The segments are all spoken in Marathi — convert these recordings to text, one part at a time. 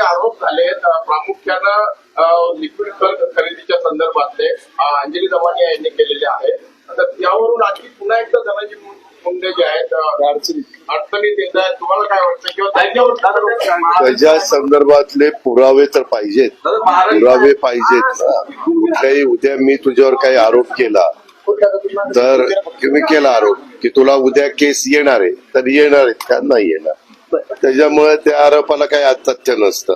आरोप झाले प्रामुख्यानं लिक्विड खरेदीच्या संदर्भातले अंजली दमानिया यांनी केलेले आहेत. तर त्यावरून आणखी पुन्हा एकदा धनंजय मुंडे जे आहेत अडचणीत येत आहेत. तुम्हाला काय वाटतं किंवा त्याच्या संदर्भातले पुरावे तर पाहिजेत, पुरावे पाहिजेत ना. कुठल्याही उद्या मी तुझ्यावर काही आरोप केला तर तुम्ही केला आरोप की तुला उद्या केस येणार आहे तर येणार आहेत का नाही येणार. त्याच्यामुळे त्या आरोपाला काही तथ्य नसतं.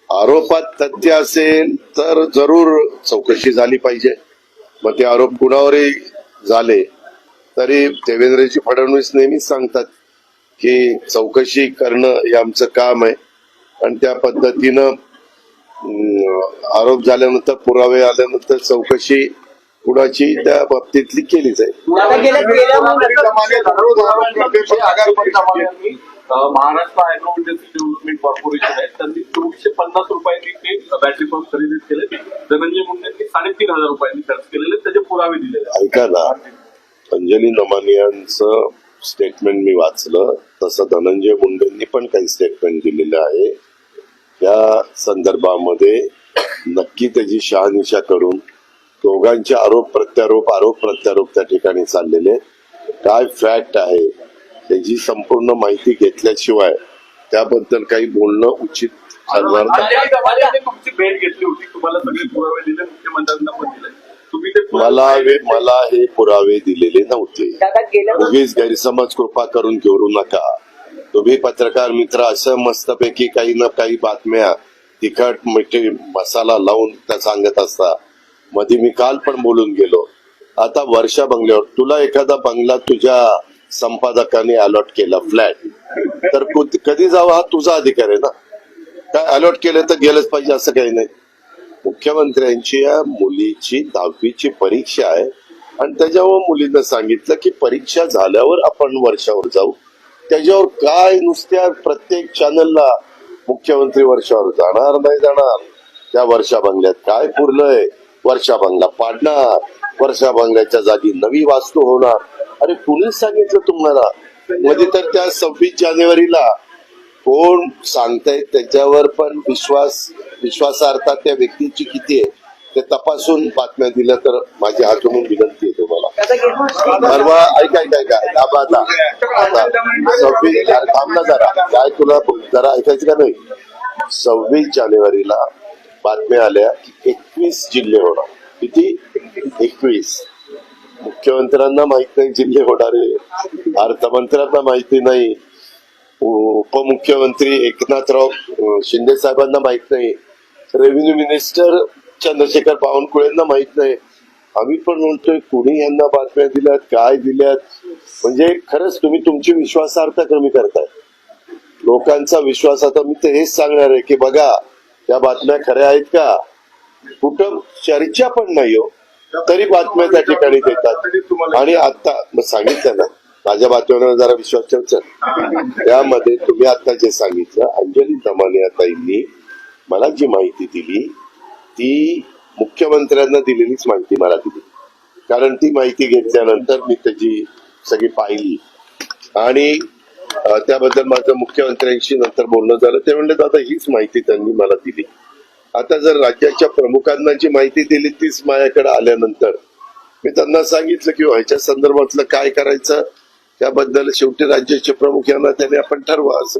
आरोपात तथ्य असेल तर जरूर चौकशी झाली पाहिजे. मग ते आरोप कुणावरही झाले तरी देवेंद्रजी फडणवीस नेहमीच सांगतात की चौकशी करणं हे आमचं काम आहे आणि त्या पद्धतीनं आरोप झाल्यानंतर पुरावे आल्यानंतर चौकशी कुणाची त्या बाबतीतली केली जाईल. Maharashtra agro industry development corporation आहे त्यांनी 2450 रुपयांनी ते बॅटरी पंप खरेदी केले. धनंजय मुंडेंनी 3500 रुपयांनी खर्च केलेले त्याचे पुरावे दिलेले. ऐका ना, अंजली दमानियांचं स्टेटमेंट मी वाचलं तसं धनंजय मुंडेंनी पण काही स्टेटमेंट दिलेलं आहे. त्या संदर्भामध्ये नक्की त्याची शहानिशा करून दोघांचे आरोप प्रत्यारोप त्या ठिकाणी चाललेले. काय फॅक्ट आहे त्याची संपूर्ण माहिती घेतल्याशिवाय त्याबद्दल काही बोलणं उचित ठरणार नाही. तुमची भेट घेतली होती, तुम्हाला सगळे पुरावे दिले, मुख्यमंत्र्यांना पण दिले. मला हे पुरावे दिलेले नव्हते. उगीच गैरसमज कृपा करून घेऊ नका. तुम्ही पत्रकार मित्र असं मस्तपैकी काही ना काही बातम्या तिखट मिठी मसाला लावून त्या सांगत असता. मध्ये मी काल पण बोलून गेलो. आता वर्षा बंगल्यावर तुला एखादा बंगला तुझ्या संपादकाने अलॉट केला फ्लॅट तर कधी जावं हा तुझा अधिकार आहे ना. काय अलॉट केलं तर गेलंच पाहिजे असं काही नाही. मुख्यमंत्र्यांची या मुलीची 10वीची परीक्षा आहे आणि त्याच्यावर मुलीनं सांगितलं की परीक्षा झाल्यावर आपण वर्षावर जाऊ. त्याच्यावर काय नुसत्या प्रत्येक चॅनलला मुख्यमंत्री वर्षावर जाणार नाही जाणार. त्या वर्षा बंगल्यात काय पुरलंय, वर्षा बंगला पाडणार, वर्षा बंगल्याच्या जागी नवी वास्तू होणार. अरे कुणीच सांगितलं तुम्हाला. मध्ये तर त्या 26 जानेवारीला कोण सांगतायत त्याच्यावर पण विश्वासार्हता त्या व्यक्तीची किती आहे ते तपासून बातम्या दिल्या तर माझी हात जोडून विनंती आहे तुम्हाला. परवा ऐका दाबादा आता 26 थांबला जरा काय तुला जरा ऐकायचं का नाही. 26 जानेवारीला बातम्या आल्या की 21 जिल्हे होणार. किती? 21. मुख्यमंत्र्यांना माहित नाही जिल्हे होणारे, अर्थमंत्र्यांना माहिती नाही, उपमुख्यमंत्री एकनाथराव शिंदे साहेबांना माहित नाही, रेव्हेन्यू मिनिस्टर चंद्रशेखर बावनकुळेंना माहित नाही. आम्ही पण म्हणतोय कुणी यांना बातम्या दिल्यात काय दिल्यात. म्हणजे खरंच तुम्ही तुमची विश्वासार्हता कमी करताय. लोकांचा विश्वास आता मी तर हेच सांगणार आहे की बघा त्या बातम्या खऱ्या आहेत का. कुठं चर्चा पण नाही हो तरी बातम्या त्या ठिकाणी देतात. आणि आता सांगितलं ना माझ्या बातम्यांवर जरा विश्वास ठेवचा. त्यामध्ये तुम्ही आता जे सांगितलं अंजली दमानिया ताईंनी मला जी माहिती दिली ती मुख्यमंत्र्यांना दिलेलीच माहिती मला दिली. कारण ती माहिती घेतल्यानंतर मी त्याची सगळी पाहिली आणि त्याबद्दल माझं मुख्यमंत्र्यांशी नंतर बोलणं झालं. ते म्हणले दादा हीच माहिती त्यांनी मला दिली. आता जर राज्याच्या प्रमुखांना जी माहिती दिली तीच माझ्याकडे आल्यानंतर मी त्यांना सांगितलं की ह्याच्या संदर्भातलं काय करायचं त्याबद्दल शेवटी राज्याचे प्रमुख यांना त्याने आपण ठरवा असं.